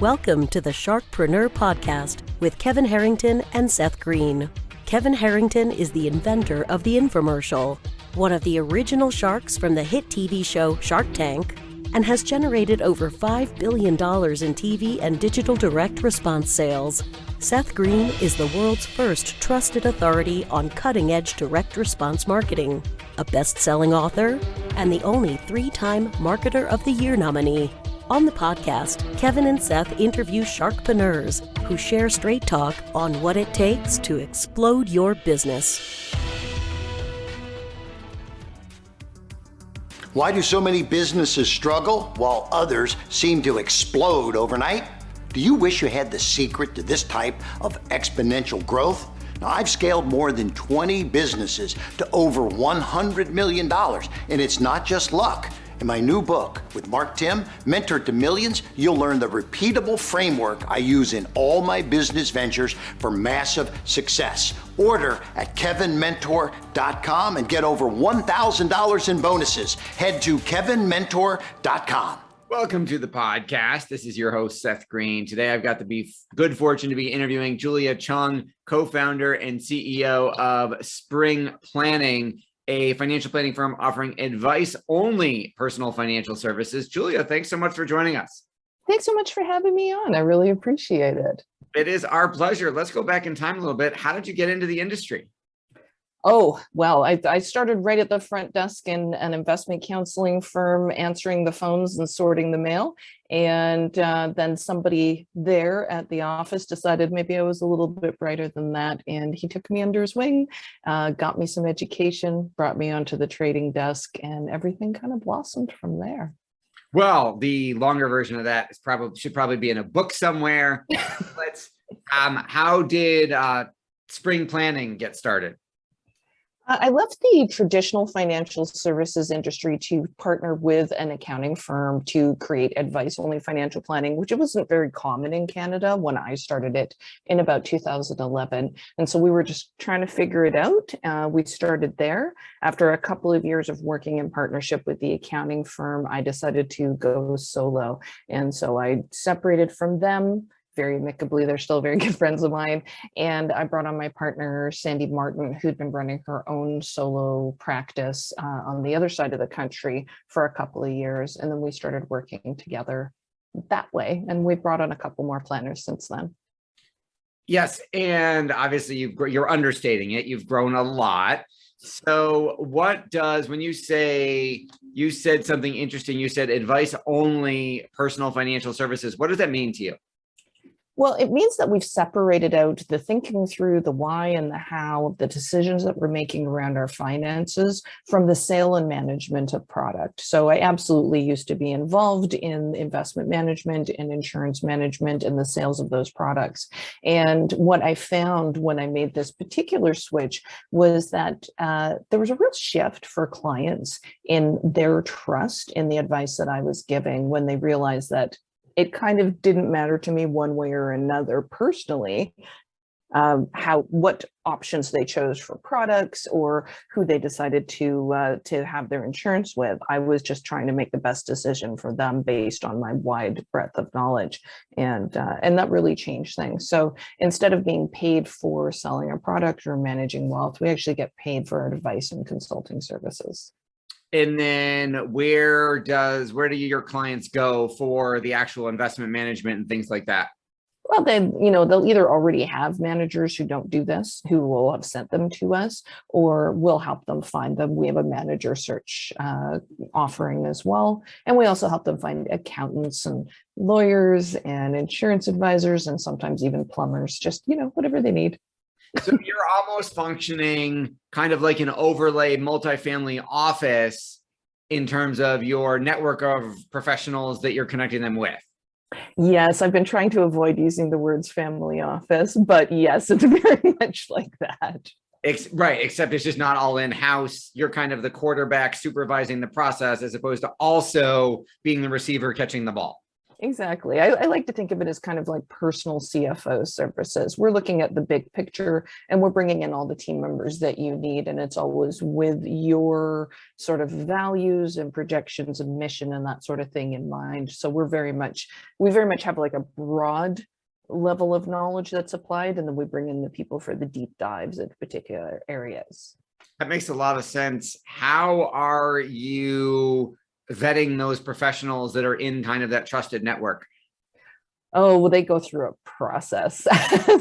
Welcome to the Sharkpreneur podcast with Kevin Harrington and Seth Greene. Kevin Harrington is the inventor of the infomercial, one of the original sharks from the hit TV show Shark Tank, and has generated over $5 billion in TV and digital direct response sales. Seth Greene is the world's first trusted authority on cutting-edge direct response marketing, a best-selling author, and the only 3-time Marketer of the Year nominee. On the podcast, Kevin and Seth interview sharkpreneurs who share straight talk on what it takes to explode your business. Why do so many businesses struggle while others seem to explode overnight? Do you wish you had the secret to this type of exponential growth? Now, I've scaled more than 20 businesses to over $100 million, and it's not just luck. In my new book with Mark Tim, Mentor to Millions, you'll learn the repeatable framework I use in all my business ventures for massive success. Order at kevinmentor.com and get over $1,000 in bonuses. Head to kevinmentor.com. Welcome to the podcast. This is your host, Seth Greene. Today, I've got the good fortune to be interviewing Julia Chung, co-founder and CEO of Spring Planning, a financial planning firm offering advice-only personal financial services. Julia, thanks so much for joining us. Thanks so much for having me on. I really appreciate it. It is our pleasure. Let's go back in time a little bit. How did you get into the industry? Oh, well, I started right at the front desk in an investment counseling firm, answering the phones and sorting the mail. And then somebody there at the office decided maybe I was a little bit brighter than that. And he took me under his wing, got me some education, brought me onto the trading desk, and everything kind of blossomed from there. Well, the longer version of that should probably be in a book somewhere. How did Spring Planning get started? I left the traditional financial services industry to partner with an accounting firm to create advice-only financial planning, which wasn't very common in Canada when I started it in about 2011. And so we were just trying to figure it out. We started there. After a couple of years of working in partnership with the accounting firm, I decided to go solo. And so I separated from them very amicably. They're still very good friends of mine. And I brought on my partner, Sandy Martin, who'd been running her own solo practice on the other side of the country for a couple of years. And then we started working together that way. And we brought on a couple more planners since then. Yes. And obviously you're understating it. You've grown a lot. So when you said something interesting, you said advice only personal financial services. What does that mean to you? Well, it means that we've separated out the thinking through the why and the how of the decisions that we're making around our finances from the sale and management of product. So I absolutely used to be involved in investment management and insurance management and the sales of those products. And what I found when I made this particular switch was that there was a real shift for clients in their trust in the advice that I was giving when they realized that it kind of didn't matter to me one way or another personally, what options they chose for products or who they decided to have their insurance with. I was just trying to make the best decision for them based on my wide breadth of knowledge, and that really changed things. So instead of being paid for selling a product or managing wealth, we actually get paid for our advice and consulting services. And then where do your clients go for the actual investment management and things like that? Well, they'll either already have managers who don't do this, who will have sent them to us, or we'll help them find them. We have a manager search offering as well. And we also help them find accountants and lawyers and insurance advisors and sometimes even plumbers, just, whatever they need. So you're almost functioning kind of like an overlay multifamily office in terms of your network of professionals that you're connecting them with. Yes, I've been trying to avoid using the words family office, but yes, it's very much like that. Right, except it's just not all in-house. You're kind of the quarterback supervising the process as opposed to also being the receiver catching the ball. Exactly. I like to think of it as kind of like personal CFO services. We're looking at the big picture and we're bringing in all the team members that you need. And it's always with your sort of values and projections and mission and that sort of thing in mind. So we very much have like a broad level of knowledge that's applied. And then we bring in the people for the deep dives into particular areas. That makes a lot of sense. How are you vetting those professionals that are in kind of that trusted network? Oh, well, they go through a process.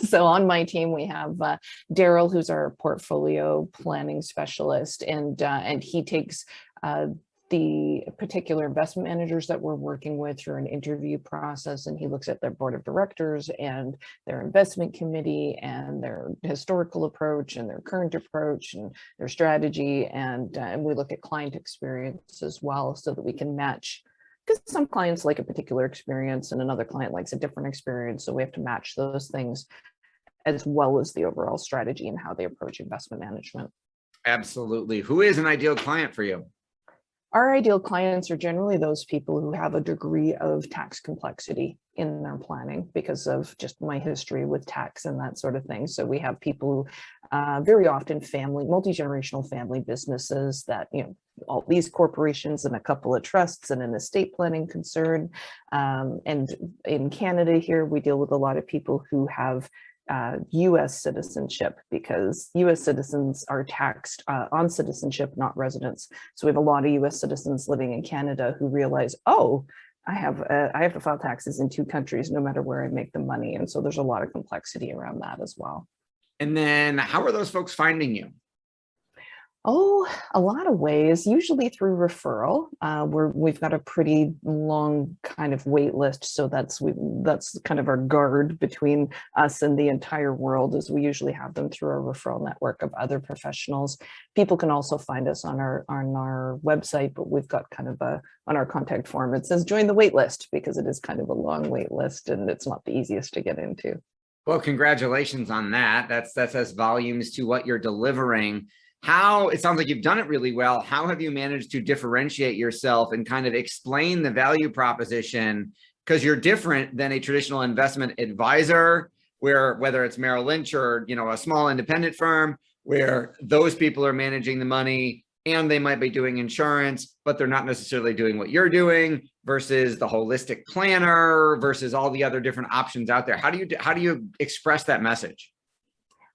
So on my team, we have Daryl, who's our portfolio planning specialist, and he takes the particular investment managers that we're working with through an interview process, and he looks at their board of directors and their investment committee and their historical approach and their current approach and their strategy, and we look at client experience as well so that we can match, because some clients like a particular experience and another client likes a different experience, so we have to match those things as well as the overall strategy and how they approach investment management. Absolutely. Who is an ideal client for you? Our ideal clients are generally those people who have a degree of tax complexity in their planning because of just my history with tax and that sort of thing. So we have people who very often multi-generational family businesses that, all these corporations and a couple of trusts and an estate planning concern. And in Canada here, we deal with a lot of people who have US citizenship, because US citizens are taxed on citizenship, not residence. So we have a lot of US citizens living in Canada who realize, oh, I have to file taxes in 2 countries no matter where I make the money. And so there's a lot of complexity around that as well. And then how are those folks finding you? Oh, a lot of ways, usually through referral. We've got a pretty long kind of wait list. So that's kind of our guard between us and the entire world, is we usually have them through a referral network of other professionals. People can also find us on our website, but we've got kind of on our contact form, it says join the wait list, because it is kind of a long wait list and it's not the easiest to get into. Well, congratulations on that. That says volumes to what you're delivering. It sounds like you've done it really well. How have you managed to differentiate yourself and kind of explain the value proposition? Because you're different than a traditional investment advisor, where whether it's Merrill Lynch or, a small independent firm, where those people are managing the money and they might be doing insurance, but they're not necessarily doing what you're doing, versus the holistic planner versus all the other different options out there. How do you express that message?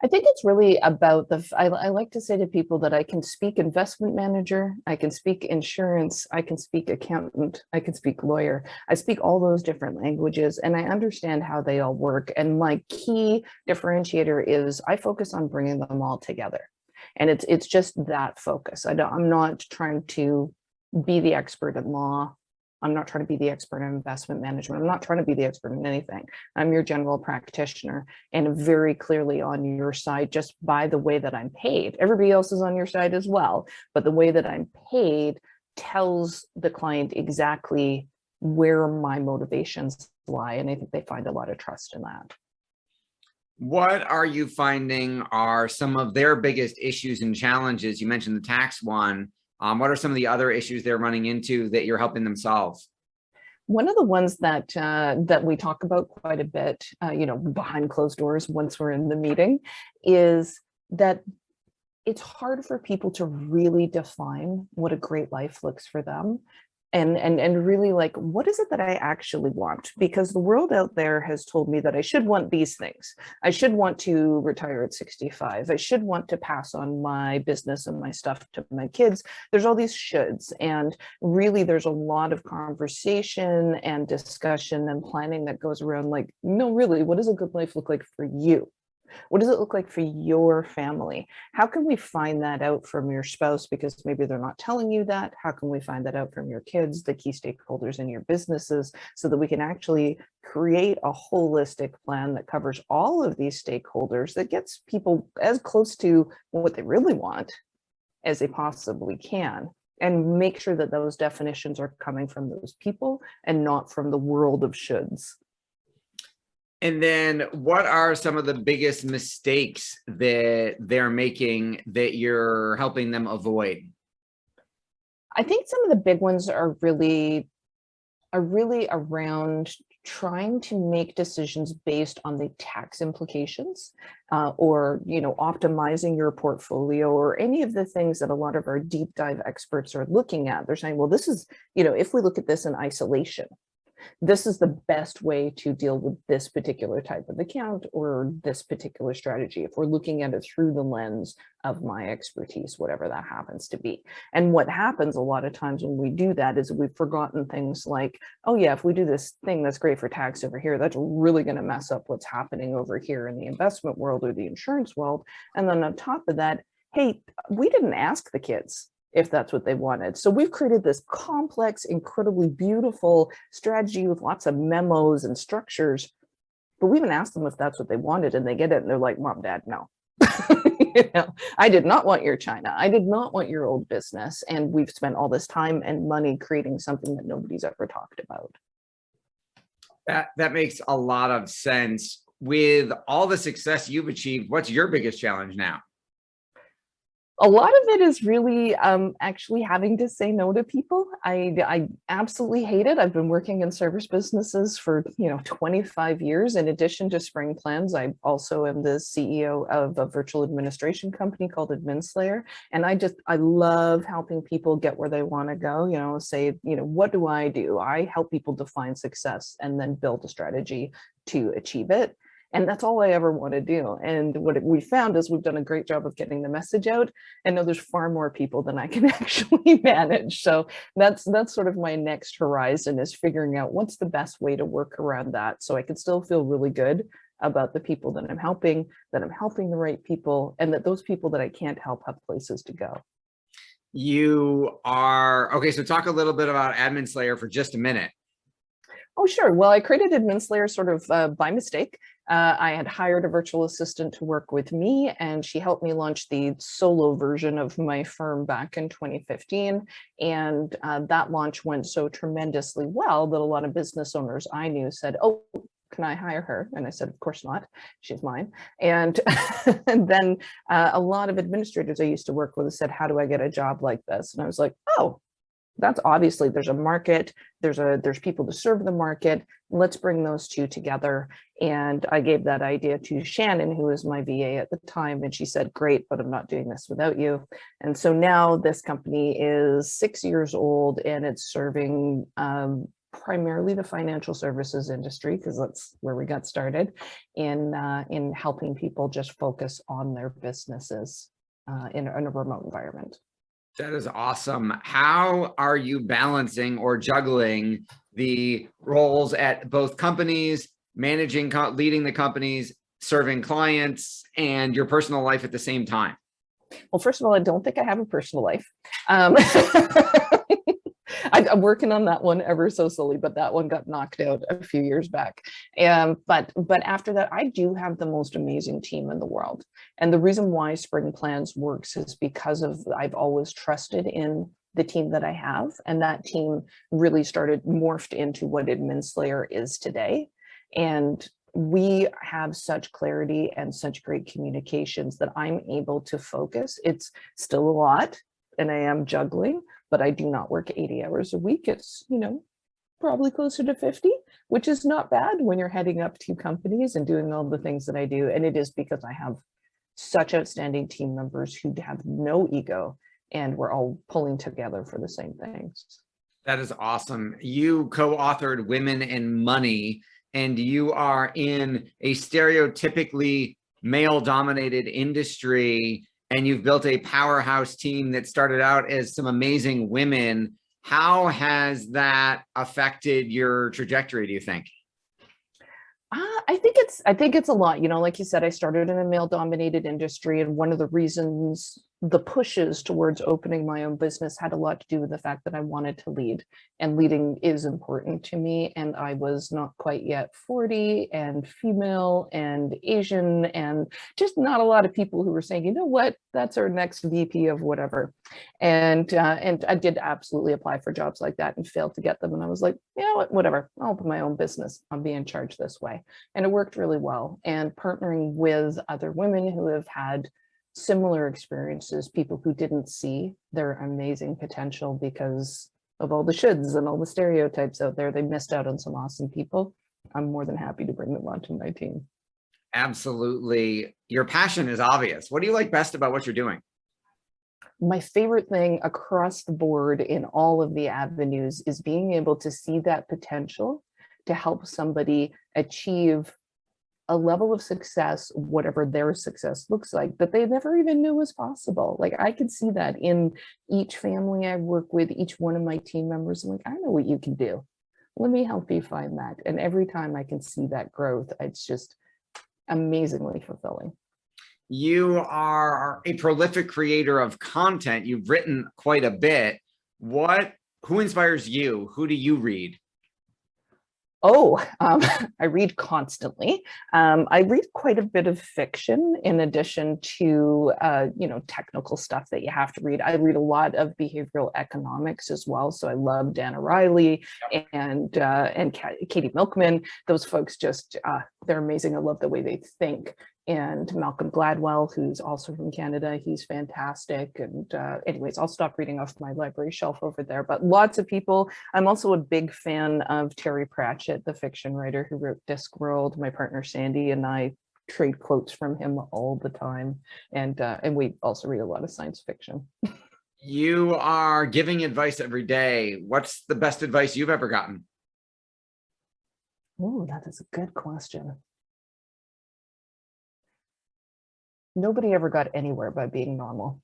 I think it's really about I like to say to people that I can speak investment manager, I can speak insurance, I can speak accountant, I can speak lawyer. I speak all those different languages and I understand how they all work. And my key differentiator is I focus on bringing them all together. And it's just that focus. I'm not trying to be the expert in law. I'm not trying to be the expert in investment management. I'm not trying to be the expert in anything. I'm your general practitioner and very clearly on your side just by the way that I'm paid. Everybody else is on your side as well, but the way that I'm paid tells the client exactly where my motivations lie. And I think they find a lot of trust in that. What are you finding are some of their biggest issues and challenges? You mentioned the tax one. What are some of the other issues they're running into that you're helping them solve? One of the ones that we talk about quite a bit, behind closed doors once we're in the meeting, is that it's hard for people to really define what a great life looks for them. And really like, what is it that I actually want? Because the world out there has told me that I should want these things. I should want to retire at 65. I should want to pass on my business and my stuff to my kids. There's all these shoulds. And really, there's a lot of conversation and discussion and planning that goes around like, no, really, what does a good life look like for you? What does it look like for your family? How can we find that out from your spouse? Because maybe they're not telling you that. How can we find that out from your kids, the key stakeholders in your businesses, so that we can actually create a holistic plan that covers all of these stakeholders, that gets people as close to what they really want as they possibly can, and make sure that those definitions are coming from those people and not from the world of shoulds. And then what are some of the biggest mistakes that they're making that you're helping them avoid? I think some of the big ones are really are really around trying to make decisions based on the tax implications, or optimizing your portfolio, or any of the things that a lot of our deep dive experts are looking at. They're saying, well, this is, if we look at this in isolation, this is the best way to deal with this particular type of account or this particular strategy, if we're looking at it through the lens of my expertise, whatever that happens to be. And what happens a lot of times when we do that is we've forgotten things like, oh yeah, if we do this thing that's great for tax over here, that's really going to mess up what's happening over here in the investment world or the insurance world. And then on top of that, hey, we didn't ask the kids if that's what they wanted. So we've created this complex, incredibly beautiful strategy with lots of memos and structures, but we even asked them if that's what they wanted, and they get it and they're like, Mom, Dad, no. I did not want your China. I did not want your old business. And we've spent all this time and money creating something that nobody's ever talked about. That makes a lot of sense. With all the success you've achieved, what's your biggest challenge now? A lot of it is really actually having to say no to people. I absolutely hate it. I've been working in service businesses for 25 years. In addition to Spring Plans, I also am the CEO of a virtual administration company called Adminslayer. And I love helping people get where they want to go. Say, what do? I help people define success and then build a strategy to achieve it. And that's all I ever want to do. And what we found is we've done a great job of getting the message out. And now there's far more people than I can actually manage. So that's sort of my next horizon, is figuring out what's the best way to work around that, so I can still feel really good about the people that I'm helping the right people, and that those people that I can't help have places to go. Okay, so talk a little bit about Adminslayer for just a minute. Oh, sure. Well, I created Adminslayer sort of by mistake. I had hired a virtual assistant to work with me, and she helped me launch the solo version of my firm back in 2015. And that launch went so tremendously well that a lot of business owners I knew said, oh, can I hire her? And I said, of course not. She's mine. And, and then a lot of administrators I used to work with said, how do I get a job like this? And I was like, oh, that's obviously, there's a market, there's people to serve the market. Let's bring those two together. And I gave that idea to Shannon, who was my VA at the time. And she said, great, but I'm not doing this without you. And so now this company is 6 years old, and it's serving primarily the financial services industry, because that's where we got started, in helping people just focus on their businesses in a remote environment. That is awesome. How are you balancing or juggling the roles at both companies, managing, leading the companies, serving clients, and your personal life at the same time? Well, first of all, I don't think I have a personal life. I'm working on that one ever so slowly, but that one got knocked out a few years back. But after that, I do have the most amazing team in the world. And the reason why Spring Plans works is because I've always trusted in the team that I have. And that team really morphed into what Adminslayer is today. And we have such clarity and such great communications that I'm able to focus. It's still a lot, and I am juggling, but I do not work 80 hours a week. It's, probably closer to 50, which is not bad when you're heading up two companies and doing all the things that I do. And it is because I have such outstanding team members who have no ego, and we're all pulling together for the same things. That is awesome. You co-authored Women and Money, and you are in a stereotypically male-dominated industry, and you've built a powerhouse team that started out as some amazing women. How has that affected your trajectory, do you think? I think it's a lot. Like you said, I started in a male-dominated industry, and one of the reasons the pushes towards opening my own business had a lot to do with the fact that I wanted to lead, and leading is important to me. And I was not quite yet 40 and female and Asian, and just not a lot of people who were saying, you know what, that's our next VP of whatever. And I did absolutely apply for jobs like that and failed to get them. And I was like, you know what, whatever, I'll open my own business. I'll be in charge this way. And it worked really well. And partnering with other women who have had similar experiences, people who didn't see their amazing potential because of all the shoulds and all the stereotypes out there. They missed out on some awesome people. I'm more than happy to bring them onto my team. Absolutely. Your passion is obvious. What do you like best about what you're doing? My favorite thing across the board in all of the avenues is being able to see that potential to help somebody achieve a level of success, whatever their success looks like, that they never even knew was possible. Like, I can see that in each family I work with, each one of my team members. I'm like, I know what you can do. Let me help you find that. And every time I can see that growth, it's just amazingly fulfilling. You are a prolific creator of content. You've written quite a bit. Who inspires you? Who do you read? I read constantly. I read quite a bit of fiction in addition to, technical stuff that you have to read. I read a lot of behavioral economics as well. So I love Dana Riley and Katie Milkman. Those folks they're amazing. I love the way they think. And Malcolm Gladwell, who's also from Canada, he's fantastic. And anyways, I'll stop reading off my library shelf over there, but lots of people. I'm also a big fan of Terry Pratchett, the fiction writer who wrote Discworld. My partner Sandy and I trade quotes from him all the time. And we also read a lot of science fiction. You are giving advice every day. What's the best advice you've ever gotten? Oh, that is a good question. Nobody ever got anywhere by being normal.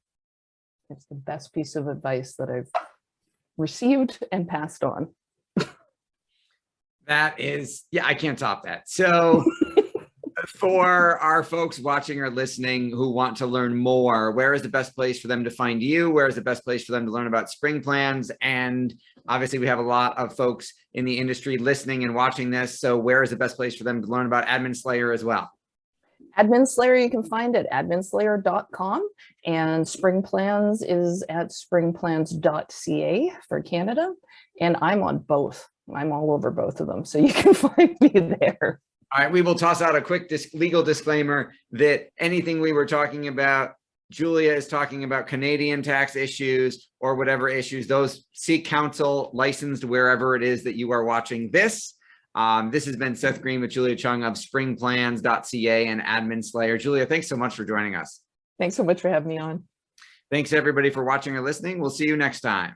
It's the best piece of advice that I've received and passed on. That is, I can't top that. So for our folks watching or listening who want to learn more, where is the best place for them to find you? Where is the best place for them to learn about Spring Plans? And obviously we have a lot of folks in the industry listening and watching this. So where is the best place for them to learn about Adminslayer as well? Adminslayer, you can find at adminslayer.com, and Spring Plans is at springplans.ca for Canada. And I'm on both. I'm all over both of them. So you can find me there. All right. We will toss out a quick legal disclaimer that anything we were talking about, Julia is talking about Canadian tax issues or whatever issues, those seek counsel, licensed wherever it is that you are watching this. This has been Seth Greene with Julia Chung of springplans.ca and Adminslayer. Julia, thanks so much for joining us. Thanks so much for having me on. Thanks everybody for watching or listening. We'll see you next time.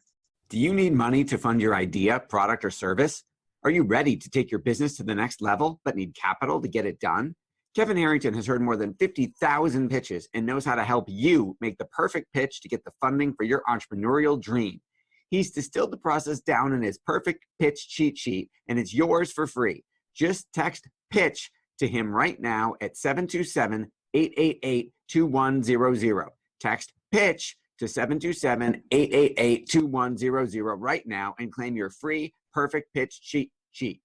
Do you need money to fund your idea, product, or service? Are you ready to take your business to the next level, but need capital to get it done? Kevin Harrington has heard more than 50,000 pitches and knows how to help you make the perfect pitch to get the funding for your entrepreneurial dream. He's distilled the process down in his perfect pitch cheat sheet, and it's yours for free. Just text PITCH to him right now at 727-888-2100. Text PITCH to 727-888-2100 right now and claim your free perfect pitch cheat sheet.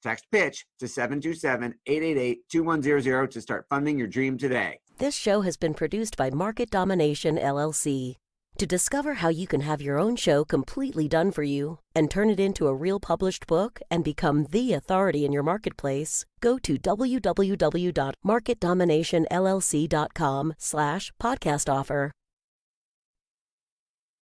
Text PITCH to 727-888-2100 to start funding your dream today. This show has been produced by Market Domination, LLC. To discover how you can have your own show completely done for you and turn it into a real published book and become the authority in your marketplace, go to www.marketdominationllc.com/podcast offer.